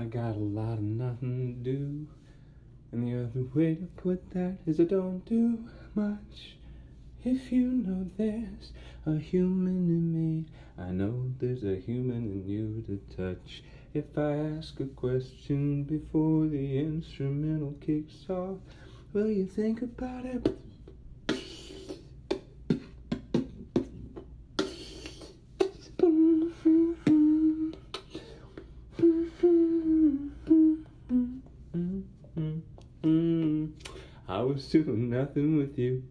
I got a lot of nothing to do. And the other way to put that is I don't do much. If you know there's a human in me, I know there's a human in you to touch. If I ask a question before the instrumental kicks off, will you think about it? I was doing nothing with you.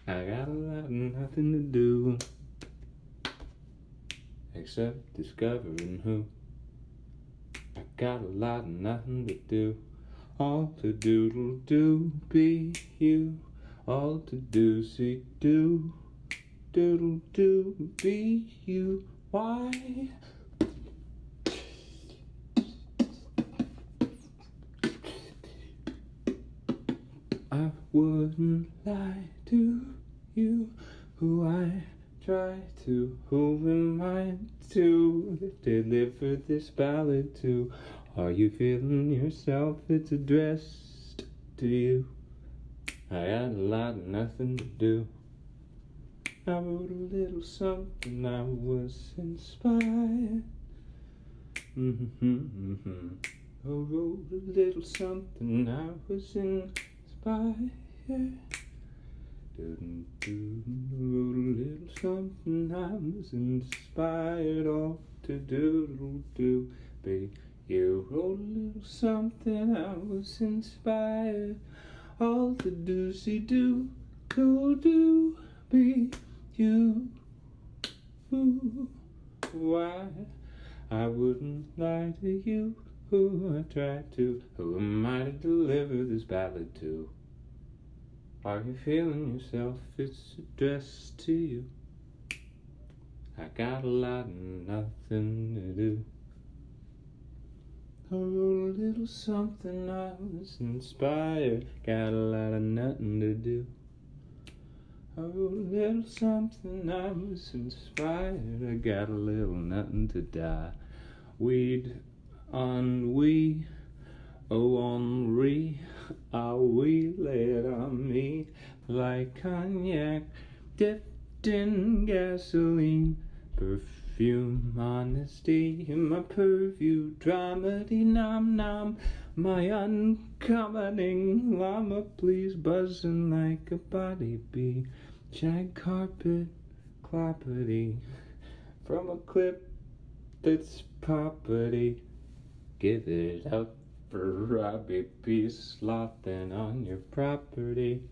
I got a lot of nothing to do except discovering who. I got a lot of nothing to do. All to doodle do be you. All to do see do. Doodle do be you. Why? I wouldn't lie to you, who I try to, who am I to deliver this ballad to? Are you feeling yourself? It's addressed to you. I got a lot of nothing to do. I wrote a little something, I was inspired. I wrote a little something, I was inspired. Wrote a little something, I was inspired all to doodle do be you. Wrote a little something, I was inspired all to do see do do be you. Ooh, why I wouldn't lie to you, who I tried to, who am I to deliver this ballad to? Are you feeling yourself? It's addressed to you. I got a lot of nothing to do. I wrote a little something, I was inspired. Got a lot of nothing to do. I wrote a little something, I was inspired. I got a little nothing to die. Weed on we, oh Henri, ah we lay it on me like cognac dipped in gasoline. Perfume, honesty, in my purview, dramedy, nom nom. My uncommoning llama, please, buzzing like a body bee. Shag carpet, clappity, from a clip that's poppity. Give it up for Robbie P. Slothing on your property.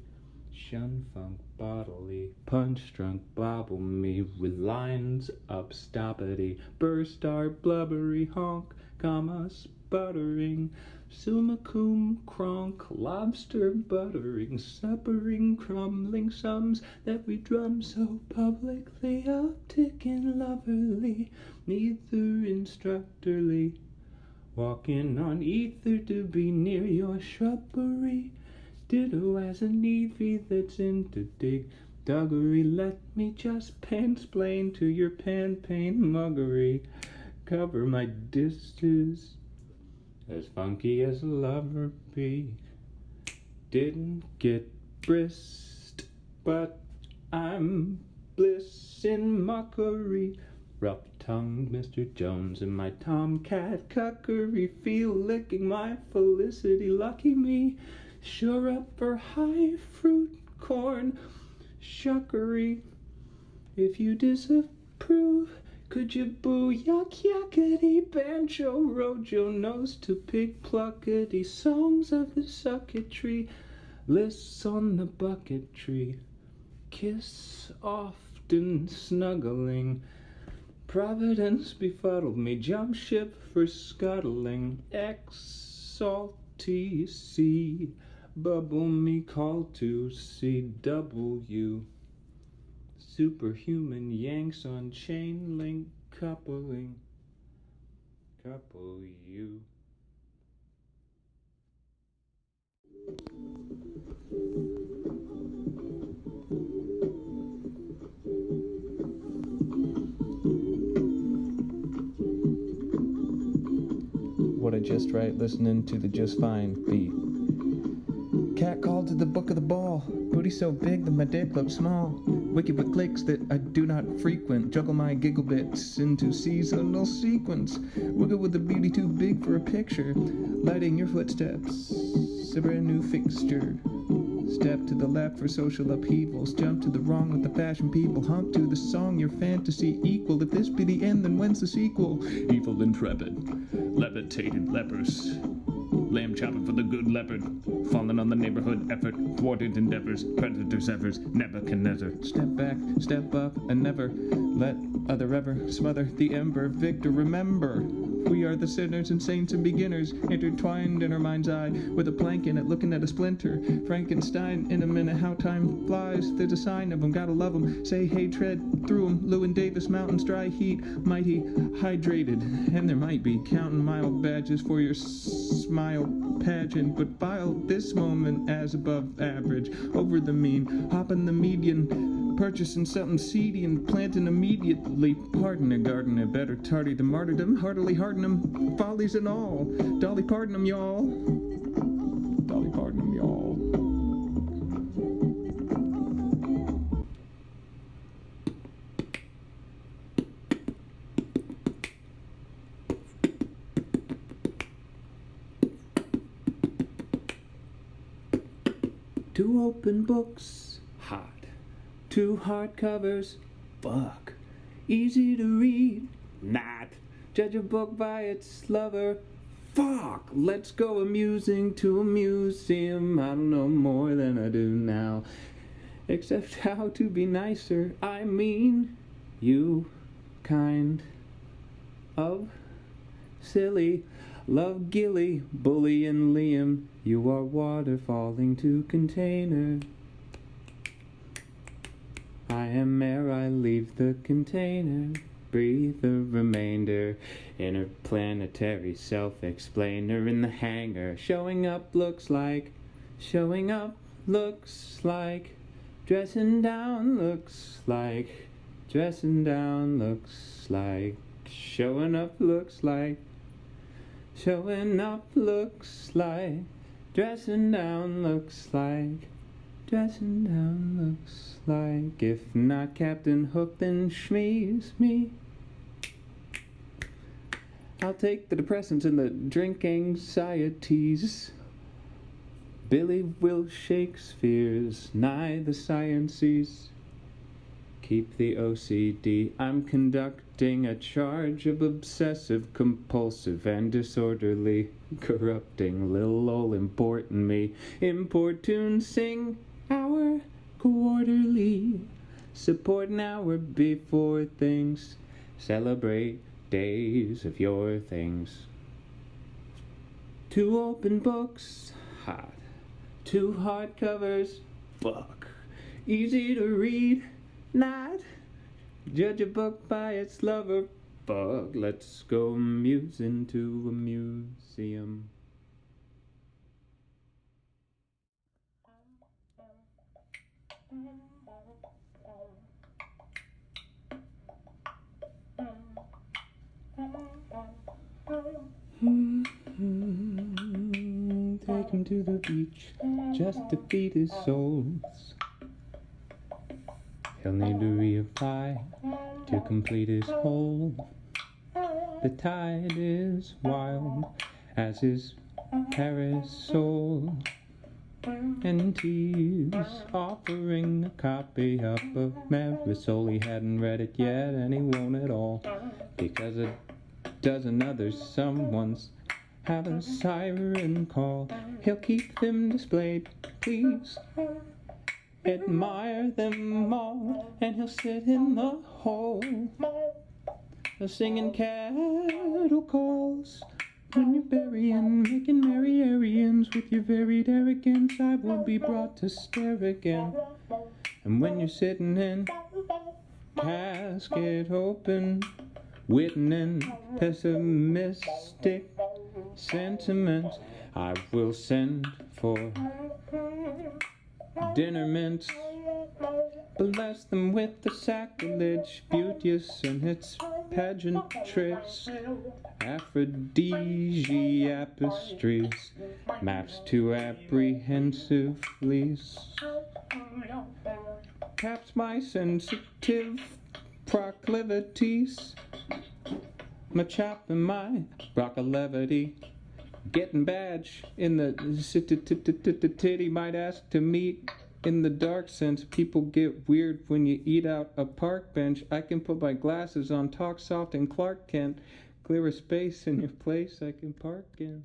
Shun funk bodily, punch drunk bobble me with lines up stoppity. Burst our blubbery honk, comma sputtering. Summa cum cronk, lobster buttering, suppering, crumbling sums that we drum so publicly. Upticking loverly, neither instructorly. Walking on ether to be near your shrubbery. Ditto as a Nevy that's into dig duggery. Let me just pansplain to your pan-pain muggery. Cover my dishes as funky as a lover be. Didn't get brist, but I'm bliss in mockery. Rough-tongued Mr. Jones and my tomcat cuckery. Feel licking my felicity, lucky me. Sure up for high fruit corn shuckery. If you disapprove, could you boo yuck yuckity? Banjo rojo nose to pig pluckety. Songs of the sucket tree, lists on the bucket tree. Kiss often snuggling. Providence befuddled me, jump ship for scuttling. Salty sea, bubble me call to CW. Superhuman yanks on chain link coupling. Couple you. just right, listening to the just fine beat. Cat called to the book of the ball. Booty so big that my dick looks small. Wicked with clicks that I do not frequent. Juggle my giggle bits into seasonal sequence. Wiggle with a beauty too big for a picture. Lighting your footsteps, a brand new fixture. Step to the left for social upheavals. Jump to the wrong with the fashion people. Hump to the song your fantasy equal. If this be the end, then when's the sequel? Evil intrepid, levitated lepers. Lamb chopping for the good leopard. Falling on the neighborhood effort. Thwarted endeavors. Predators efforts. Nebuchadnezzar. Step back, step up, and never let other ever smother the ember. Victor, remember, we are the sinners and saints and beginners, intertwined in our mind's eye with a plank in it, looking at a splinter. Frankenstein in a minute, how time flies. There's a sign of 'em, gotta love 'em. Say hey, tread through 'em. Llewyn Davis mountains, dry heat, mighty hydrated. And there might be counting mile badges for your smile pageant, but file this moment as above average, over the mean, hopping the median, purchasing something seedy and planting immediately. Pardon a gardener, better tardy the martyrdom, heartily harden 'em, follies and all. Dolly pardon 'em, y'all. Dolly pardon 'em, y'all. Two open books, hot. Two hardcovers, fuck. Easy to read, not. Judge a book by its lover, fuck. Let's go amusing to a museum. I don't know more than I do now, except how to be nicer. I mean, you kind of silly. Love Gilly, Bully and Liam. You are water falling to container. I am air, I leave the container. Breathe the remainder. Interplanetary self-explainer in the hangar. Showing up looks like. Showing up looks like. Dressing down looks like. Dressing down looks like. Showing up looks like. Showing up looks like. Dressing down looks like. Dressing down looks like. If not Captain Hook, then Shmee's me. I'll take the depressants and the drink anxieties. Billy will Shakespeare's nigh the sciences. Keep the OCD. I'm conducting a charge of obsessive, compulsive, and disorderly corrupting. Lil ol' important me. Importune sing our quarterly. Support an hour before things. Celebrate days of your things. Two open books, hot. Two hardcovers, fuck. Easy to read, not. Judge a book by its lover, fuck. Let's go musing to a museum. Take him to the beach just to feed his souls. He'll need to reapply to complete his hole. The tide is wild as his parasol, and he's offering a copy of a Marisol. He hadn't read it yet, and he won't at all, because a dozen others someone's have a siren call. He'll keep them displayed, please admire them all, and he'll sit in the hall singing cattle calls. When you're burying, making merry Aryans with your varied arrogance, I will be brought to stare again. And when you're sitting in casket open, witnessing pessimistic sentiments, I will send for dinner mints. Bless them with the sacrilege, beauteous and its pageantries, aphrodisiapistries, maps to apprehensive fleece, caps my sensitive proclivities, my chop and my broccolevity, getting badge in the titty might ask to meet in the dark sense. People get weird when you eat out a park bench. I can put my glasses on, talk soft and Clark Kent, clear a space in your place I can park in.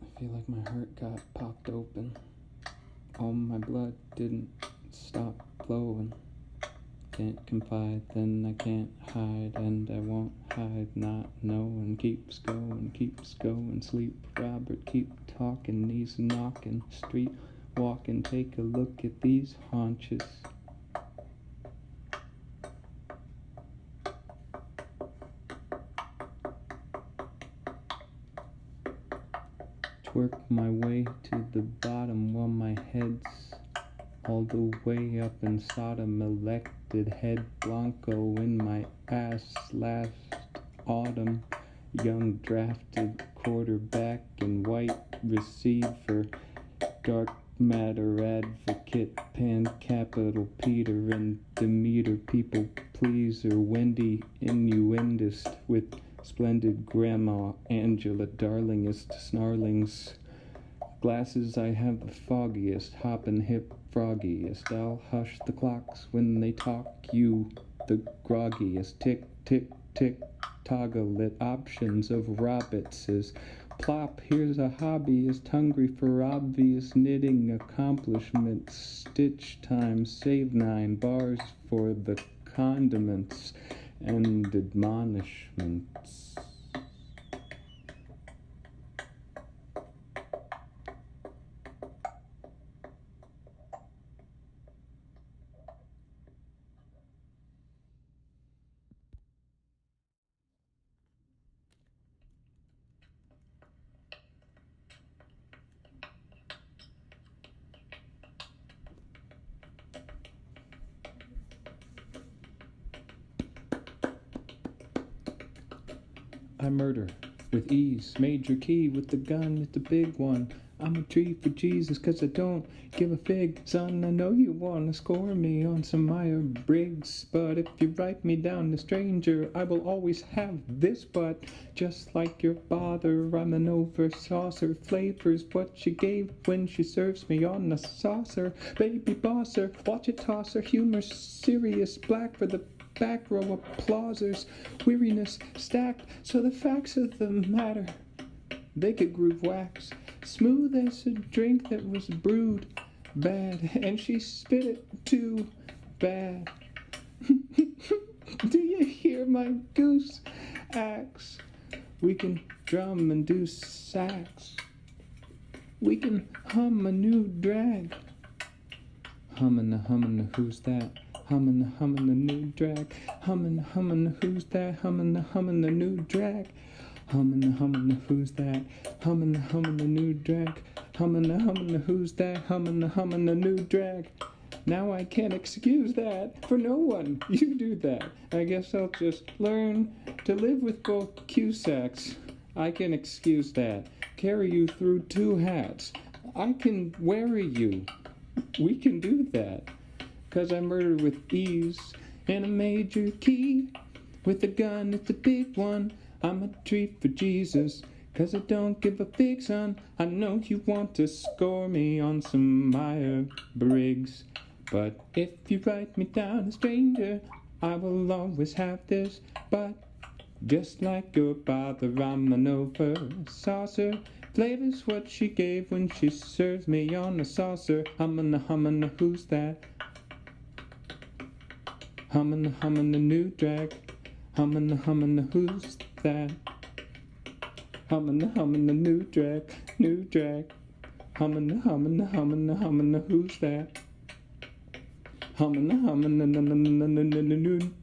I feel like my heart got popped open. All my blood didn't stop flowing. Can't confide, then I can't hide, and I won't hide, not knowing. Keeps going, sleep, Robert, keep talking, knees knocking, street walking, take a look at these haunches. Twerk my way to the bottom while my head's all the way up in Sodom, elected head Blanco in my ass last autumn, young drafted quarterback in white receiver, dark matter advocate, pan capital Peter and Demeter, people pleaser, Wendy innuendist with splendid grandma Angela, darlingest snarlings, glasses I have the foggiest, hoppin' hip froggiest, I'll hush the clocks when they talk, you the groggiest, tick, tick, tick, toggle it, options of Robitzes, plop, here's a hobbyist, hungry for obvious knitting accomplishments, stitch time, save 9 bars for the condiments and admonishments. I murder with ease, major key with the gun, it's a big one. I'm a tree for Jesus, 'cause I don't give a fig. Son, I know you wanna score me on some Myers-Briggs, but if you write me down a stranger, I will always have this but. Just like your father, I'm an over-saucer. Flavor's what she gave when she serves me on a saucer. Baby bosser, watch it toss her, humor serious, black for the back row applausers, weariness stacked, so the facts of the matter, they could groove wax, smooth as a drink that was brewed bad, and she spit it too bad. Do you hear my goose axe? We can drum and do sax. We can hum a new drag. Hummin' who's that? Hummin' the new drag. Hummin' who's that? Hummin' the new drag. Hummin' who's that? Hummin' the new drag. Hummin' who's that? Hummin' the new drag. Now I can't excuse that for no one. You do that. I guess I'll just learn to live with both Cusacks. I can excuse that. Carry you through 2 hats. I can weary you. We can do that. 'Cause I murder with ease and a major key. With a gun, it's a big one. I'm a treat for Jesus, 'cause I don't give a fig, son. I know you want to score me on some Myers-Briggs, but if you write me down a stranger, I will always have this but. Just like your father, I'm an over-saucer. Flavor's what she gave when she serves me on a saucer. Hummin' who's that? Hummin' the new drag. Hummin' who's that? Hummin' the new drag, new drag. Hummin' the who's that? Hummin' the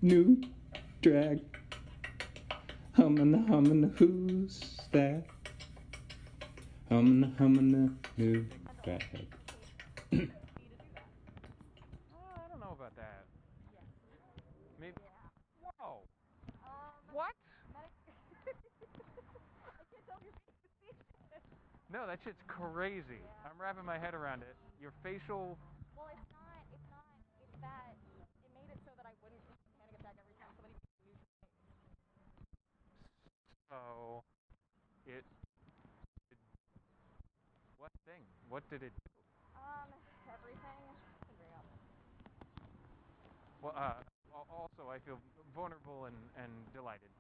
new drag. Hummin' the who's that? Hummin' the new drag. No, that shit's crazy. Yeah. I'm wrapping my head around it. Your facial. Well, it's not. It's that it made it so that I wouldn't have a panic attack every time somebody used it. So, it. What thing? What did it do? Everything. Figure out. Well, also, I feel vulnerable and delighted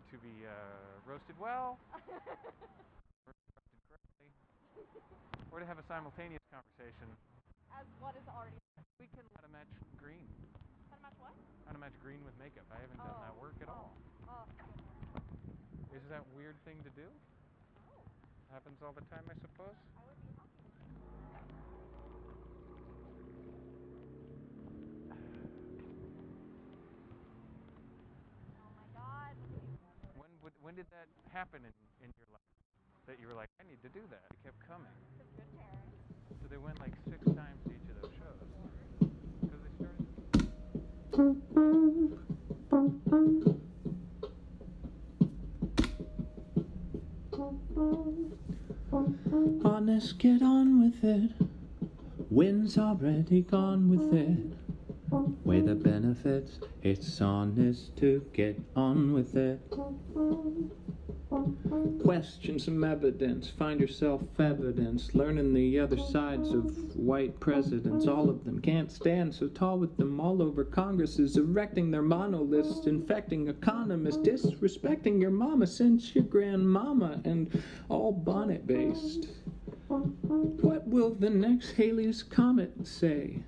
to be roasted well, or roasted correctly, or to have a simultaneous conversation. As what is already. We can how to match green. How to match what? How to match green with makeup. I haven't done that work at all. Oh. Is that a weird thing to do? No. Happens all the time, I suppose. I would be happy. Oh my God. When did that happen in your life? That you were like, I need to do that. It kept coming. Because good parents. So they went like 6 times to each of those shows. Because they started. Honest, get on with it. Wind's already gone with it. Weigh the benefits. It's honest to get on with it. Question some evidence, find yourself evidence, learning the other sides of white presidents. All of them can't stand so tall with them all over Congresses, erecting their monoliths, infecting economists, disrespecting your mama since your grandmama, and all bonnet based. What will the next Halley's Comet say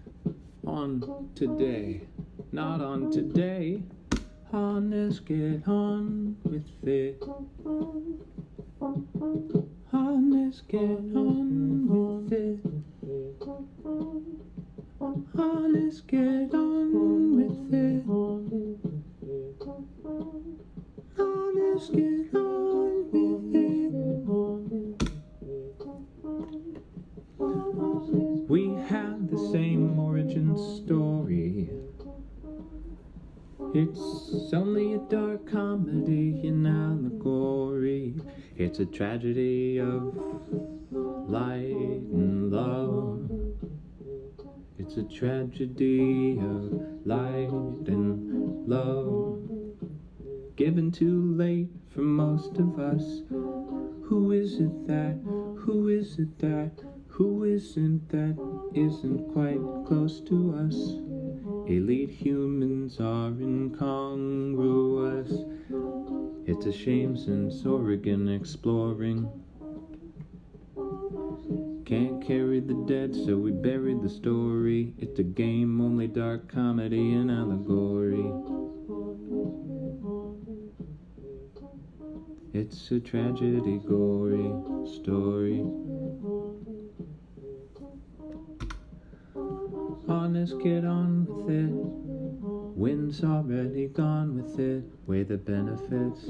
on today? Not on today. Honest, get on with it. Honest, get on with it. Honest, get on with it. Honest, get on with it. We have the same origin story. It's only a dark comedy, an allegory. It's a tragedy of light and love. It's a tragedy of light and love. Given too late for most of us. Who is it that? Who is it that? Who isn't that? Isn't quite close to us. Elite humans are incongruous. It's a shame since Oregon exploring can't carry the dead, so we buried the story. It's a game, only dark comedy and allegory. It's a tragedy, gory story. Honest, get on with it. Wind's already gone with it. Weigh the benefits.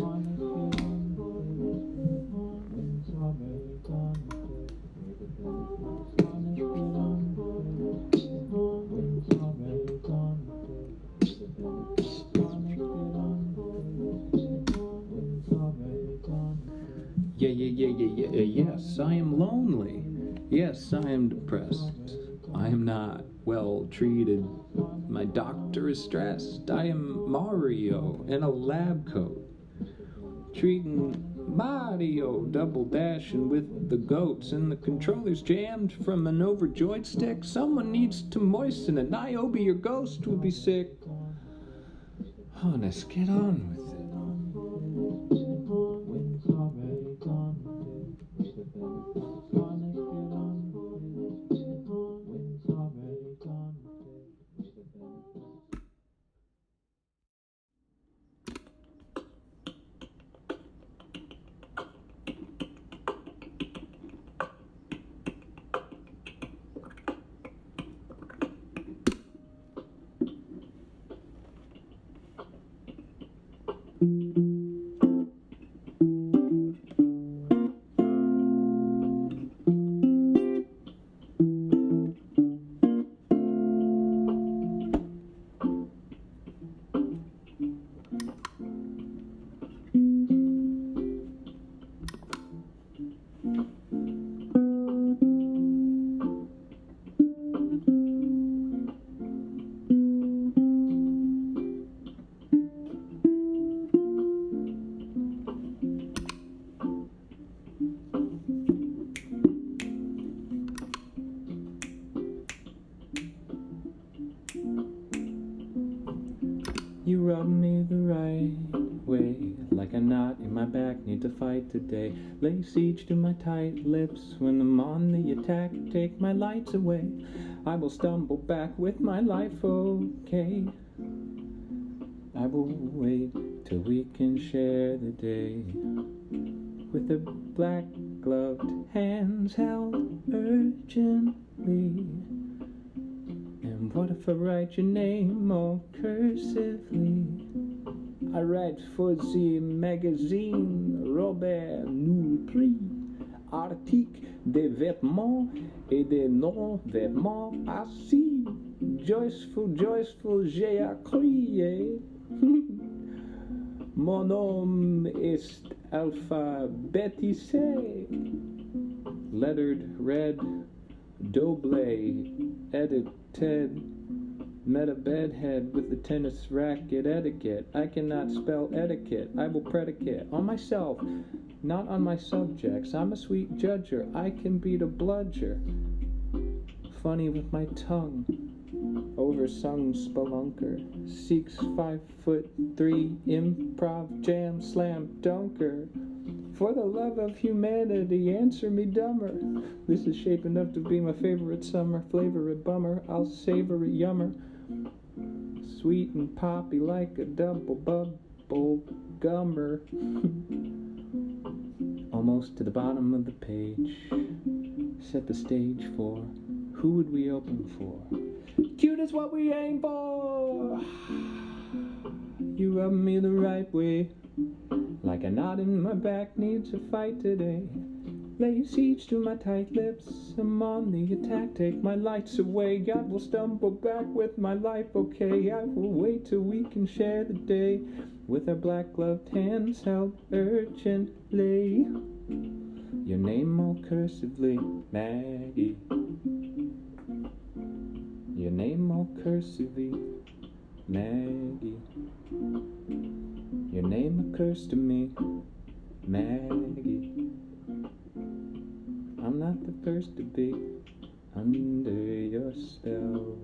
Yes, I am lonely. Yes, I am depressed. I am not well treated. My doctor is stressed. I am Mario in a lab coat, treating Mario, double dashing with the goats, and the controller's jammed from an overjoyed stick. Someone needs to moisten it. Niobe, your ghost will be sick. Honest, get on with it. to fight today. Lay siege to my tight lips when I'm on the attack. Take my lights away. I will stumble back with my life okay. I will wait till we can share the day. With the black gloved hands held urgently. And what if I write your name all cursively? I write for the magazine Robert Nude, article des vêtements et des non-vêtements assis. Joyful, j'ai crié. Mon nom est alphabétisé. Lettered, red, double, edited. Met a bedhead with a tennis racket etiquette. I cannot spell etiquette. I will predicate on myself, not on my subjects. I'm a sweet judger. I can beat a bludger. Funny with my tongue. Oversung spelunker. Seeks 5'3" improv jam slam dunker. For the love of humanity, answer me dumber. This is shaping up to be my favorite summer. Flavor a bummer, I'll savor a yummer. Sweet and poppy like a double bubble gummer. Almost to the bottom of the page. Set the stage for who would we open for? Cute is what we aim for. You rub me the right way. Like a knot in my back needs a fight today. Lay siege to my tight lips. I'm on the attack. Take my lights away. God will stumble back with my life okay. I will wait till we can share the day. With our black gloved hands held urgently. Your name all cursively, Maggie. Your name all cursively, Maggie. Your name occurs to me, Maggie. I'm not the first to be under your spell,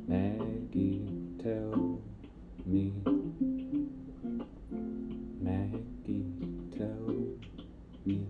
Maggie, tell me. Maggie, tell me.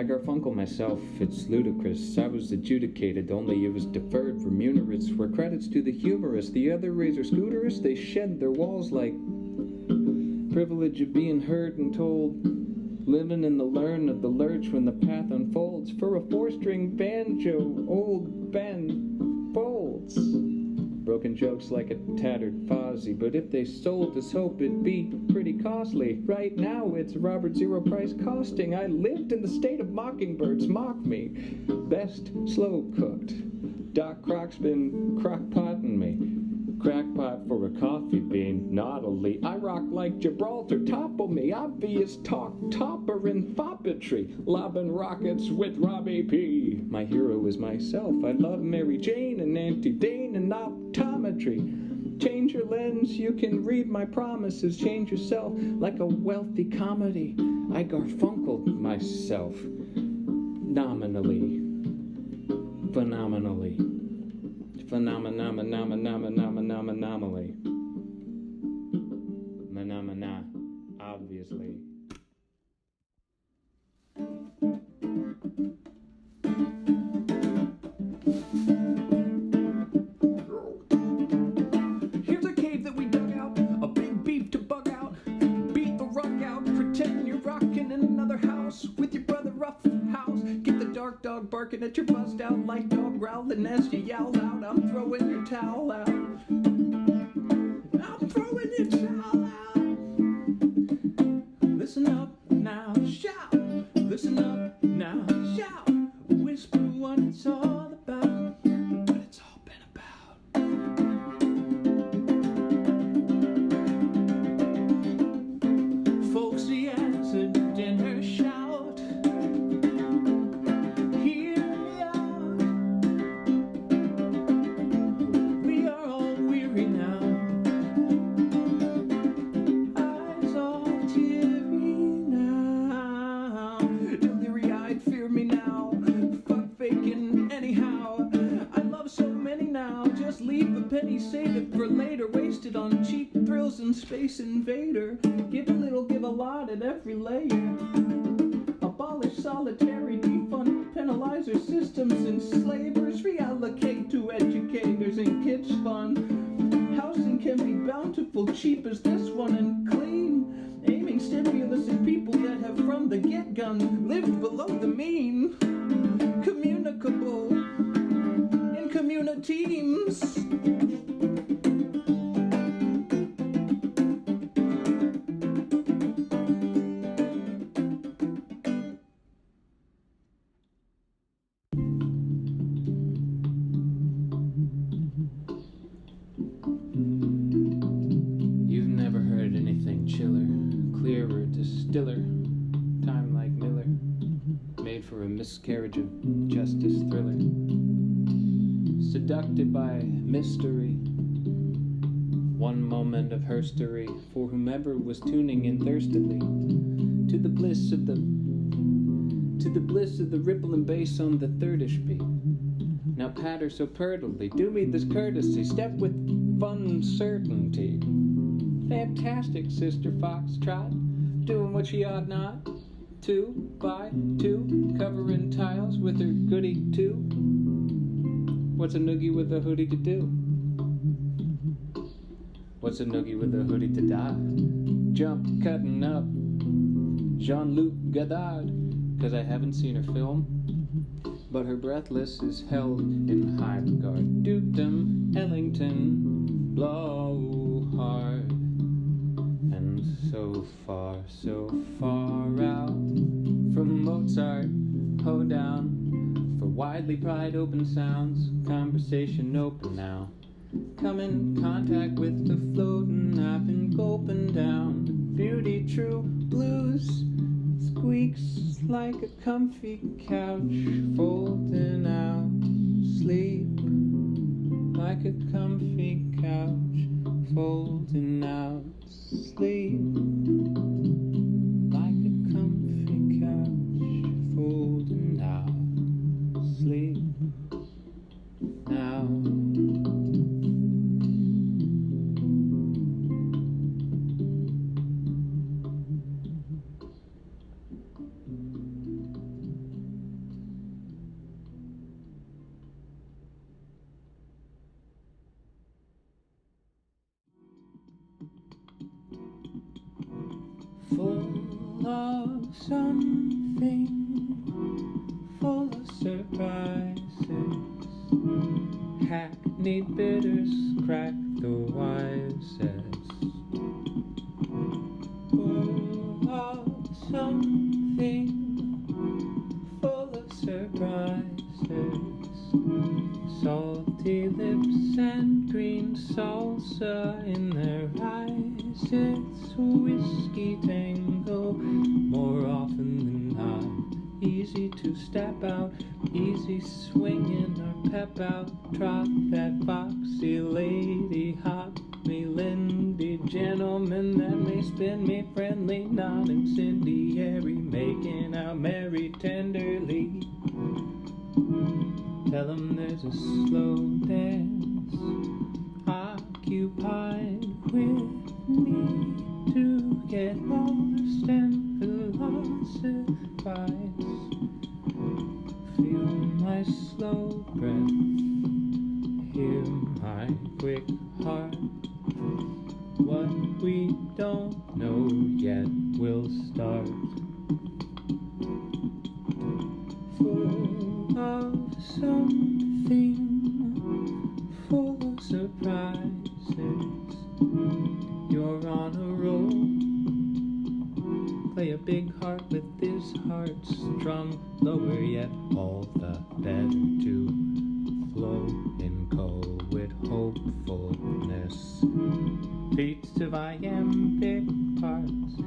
Garfunkel myself, it's ludicrous. I was adjudicated, only it was deferred remunerates. Were credits to the humorous, the other razor scooterists, they shed their walls like privilege of being heard and told. Living in the learn of the lurch when the path unfolds. For a 4-string banjo, old Ben folds. Broken jokes like a tattered Fozzie, but if they sold us hope it'd be pretty costly. Right now it's Robert Zero price costing. I lived in the state of mockingbirds, mock me. Best slow cooked. Doc Croc's been crock-potting me. Crackpot for a coffee bean, naughtily. I rock like Gibraltar, topple me. Obvious talk, topper and foppetry. Lobbing rockets with Robbie P. My hero is myself. I love Mary Jane and Auntie Dane and optometry. Change your lens, you can read my promises. Change yourself like a wealthy comedy. I Garfunkeled myself. Nominally. Phenomenally. Phenomenally. Phenomena, obviously. Here's a barking at your bust out like dog growling as you yowl out. I'm throwing your towel out. I'm throwing your towel out. Listen up now, shout. Listen up now, shout. Whisper what it's all about. What it's all been about. Folksy as a dinner shout. Hear me out. We are all weary now. Eyes all teary now. Delirious, fear me now. Fuck faking anyhow. I love so many now. Just leave a penny, save it for later. Wasted on cheap thrills and Space Invader. Give a little, give a lot at every layer. Abolish solitary, defund penalizer systems, enslavers, reallocate to educators and kids fund. Housing can be bountiful, cheap as this one, and clean. Aiming stimulus at people that have from the get-gun lived below the mean. Communicable in communities. You've never heard anything chiller, clearer, distiller, time like Miller, made for a miscarriage of justice thriller, seducted by mystery, one moment of herstory for whomever was tuning in thirstily to the bliss of the ripple and bass on the thirdish beat. Now patter so purtily, do me this courtesy, step with fun certainty. Fantastic, Sister Foxtrot, doing what she ought not to, by two, covering tiles with her goody too. What's a noogie with a hoodie to do? What's a noogie with a hoodie to die? Jump cutting up Jean-Luc Godard, 'cause I haven't seen her film, but her breathless is held in high regard. Dukedom, Ellington, blow hard, and so far out from Mozart, ho down, for widely pried open sounds, conversation open now. Come in contact with the floating, I've been gulping down. Beauty true blues squeaks like a comfy couch, folding out. Sleep like a comfy couch, folding out. Sleep like a comfy couch, folding out. Sleep now. Full of something, full of surprises. Hackneyed bitters crack the wisest. Full of something, full of surprises. Salty lips and green salsa in their eyes. It's whiskey tango more often than not. Easy to step out, easy swinging our pep out. Trot that foxy lady, hot me Lindy, gentleman that may spin me friendly, not incendiary, making out merry tenderly. Tell 'em there's a slow dance occupied with me to get lost and philosophize. Feel my slow breath, hear my quick heart. What we don't know yet will start. Full of something full of surprises. You're on a roll. Play a big heart with this heart strung lower, yet all the better to flow in co-with hopefulness. Beats of iambic parts,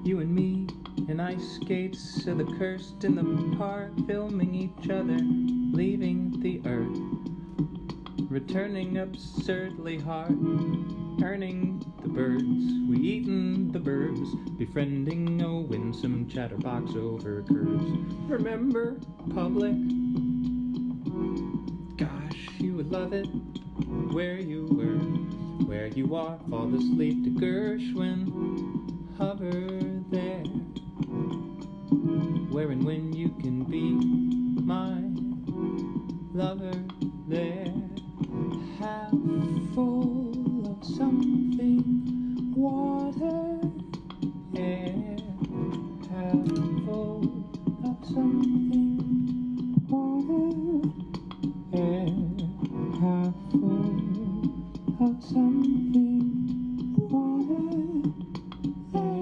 you and me in ice skates of the cursed in the park, filming each other, leaving the earth, returning absurdly hard, earning the birds, we eaten the birds, befriending a winsome chatterbox over curves. Remember public? Gosh, you would love it where you were, where you are, fall asleep to Gershwin, hover there, where and when you can be my lover there. Half full of something, water, air. Half full of something, water, air. Half full of something, water, air.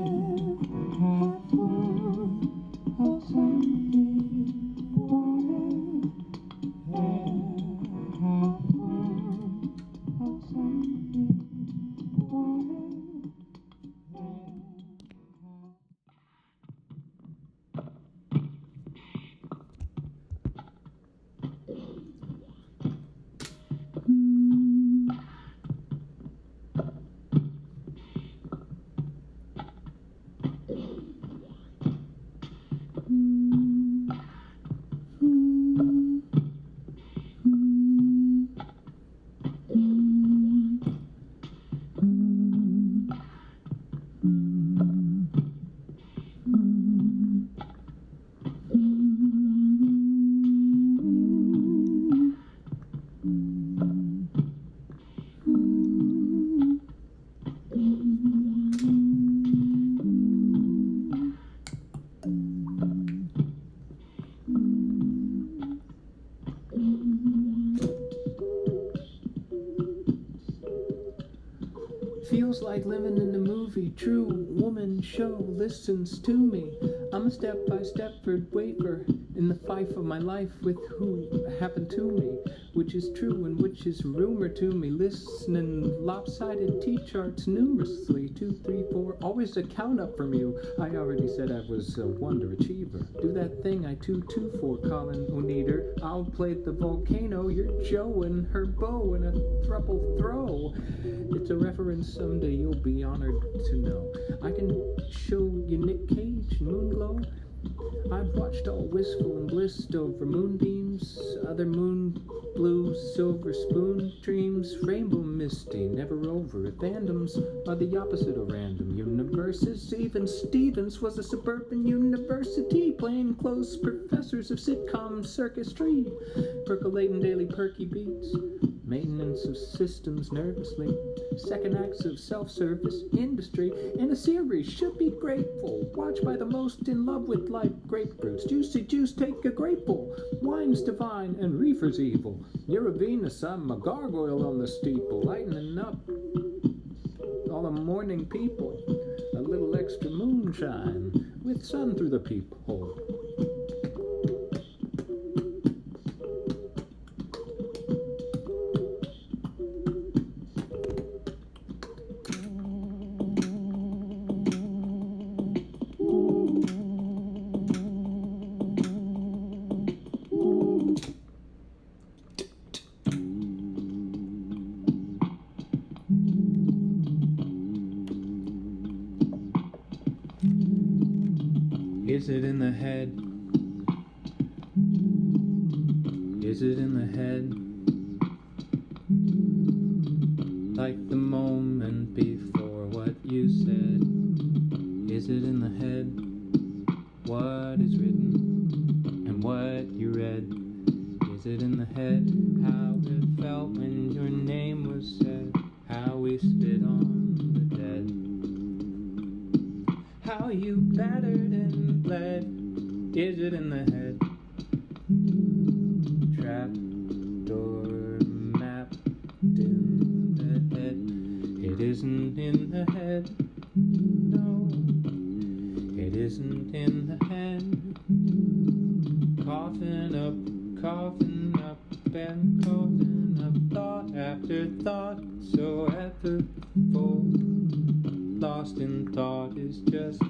Half full of something, water, air. Half full of something, water, air. Feels like living in a movie, true woman show listens to me. I'm a step-by-step wafer in the fife of my life with who happened to me, which is true and which is rumor to me. Listening lopsided T-charts numerously, 2, 3, 4, always a count up from you. I already said I was a wonder achiever. Do that thing I 2-2 for, Colin O'Needer. I'll play the volcano, you're Joe and her bow in a thruple throw. It's a reference someday you'll be honored to know. I can show you Nick Cage, Moonglow. I've watched all wistful and blissed over moonbeams, other moon blue, silver spoon dreams, rainbow misty, never over. Fandoms are the opposite of random universes. Even Stevens was a suburban university, plain clothes professors of sitcom circusry, percolating daily perky beats, maintenance of systems nervously, second acts of self-service industry, and a series should be grateful, watched by the most in love with life grapefruits. Juicy juice, take a grapeful, wine's divine and reefer's evil. You're a Venus, I'm a gargoyle on the steeple, lightening up all the morning people. A little extra moonshine with sun through the peephole. Is it in the head? Is it in the head? Like the moment before what you said. Is it in the head? What is written and what you read? Is it in the head? How it felt when your name was said? How we spit on the dead? How you battered and bled? Is it in the head? trapdoor mapped in the head. It isn't in the head. No, it isn't in the head. Coughing up, and coughing up, thought after thought, so effortful. Lost in thought is just a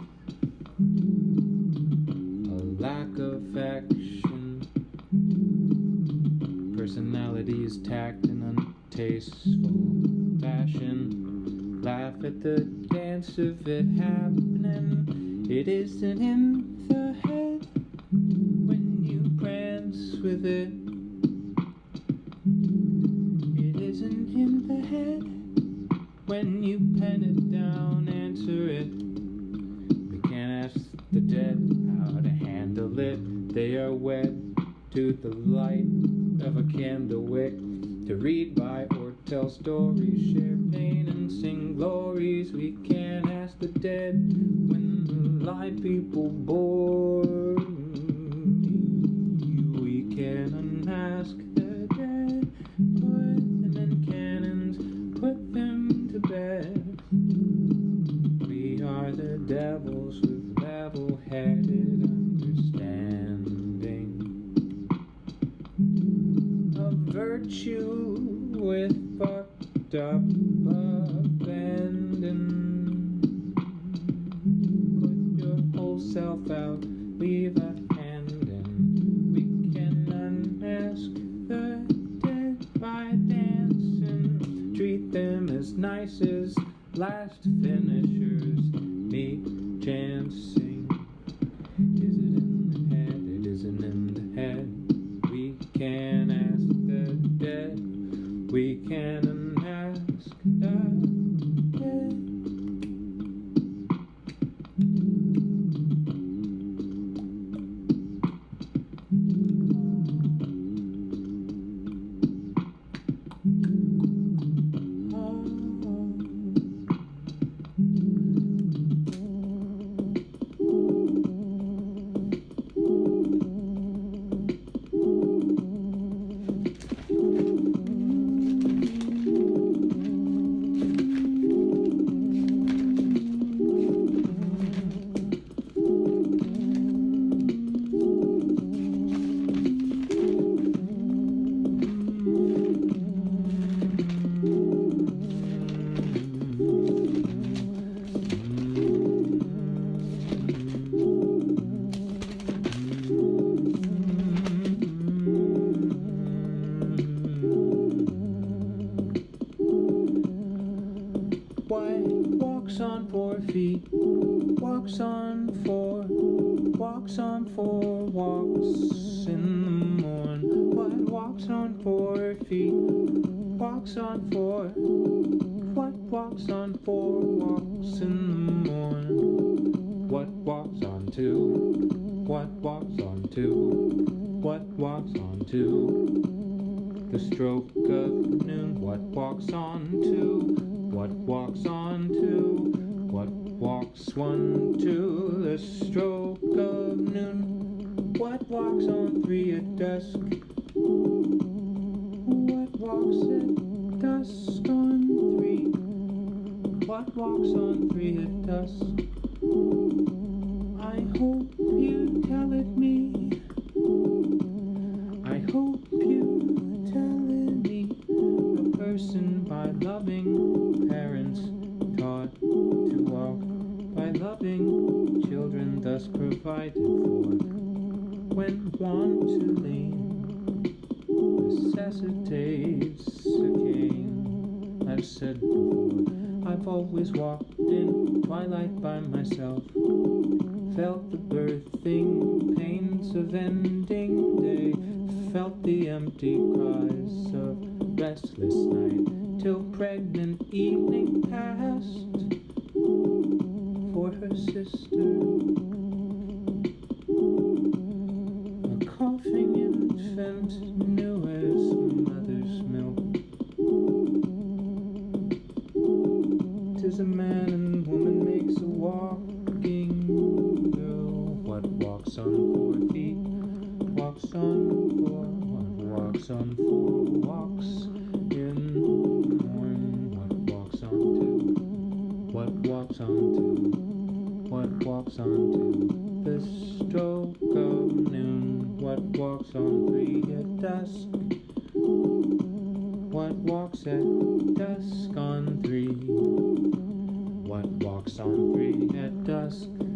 lack of action. Personality is tact and untasteful fashion. Laugh at the dance of it happening. It isn't in the head when you prance with it. It isn't in the head when you pen it down, answer it. We can't ask the dead how to handle it. They are wed to the light of a candle wick, to read by or tell stories, share pain and sing glories. We can't ask the dead when the live people bore you. We can't unmask the dead, put them in cannons, put them to bed. We are the devils with level-headed understanding of virtue with fucked up abandon. Put your whole self out, leave a hand in. We can unmask the dead by dancing. Treat them as nice as last finishers. Me chancing. Is it in the head? It isn't in the head. We can ask the dead. We can unmask the dead. Walks on 4 feet, walks on 4, walks on 4, walks in the morn. What walks on 4 feet, walks on 4, what walks on 4, walks in the morn. What walks on 2, what walks on 2, what walks on 2. The stroke of noon, what walks on 2, what walks on 2, what walks 1, 2, the stroke of noon. What walks on 3 at dusk? What walks at dusk on 3? What walks on 3 at dusk? I hope you tell it me. I hope you tell it me. A person by loving parents taught to walk, by loving children thus provided for. When want to lean necessitates a cane. I've said before, I've always walked in twilight by myself, felt the birthing pains of ending day, felt the empty cries of restless night, till pregnant evening passed for her sister. A coughing infant knew as mother's milk. 'Tis a man and woman makes a walking girl. What walks on 4 feet, walks on 4, what walks on 4 walks in the morning? What walks on 2? What walks on 2? What walks on 2? The stroke of noon. What walks on 3 at dusk? What walks at dusk on 3? What walks on 3 at dusk?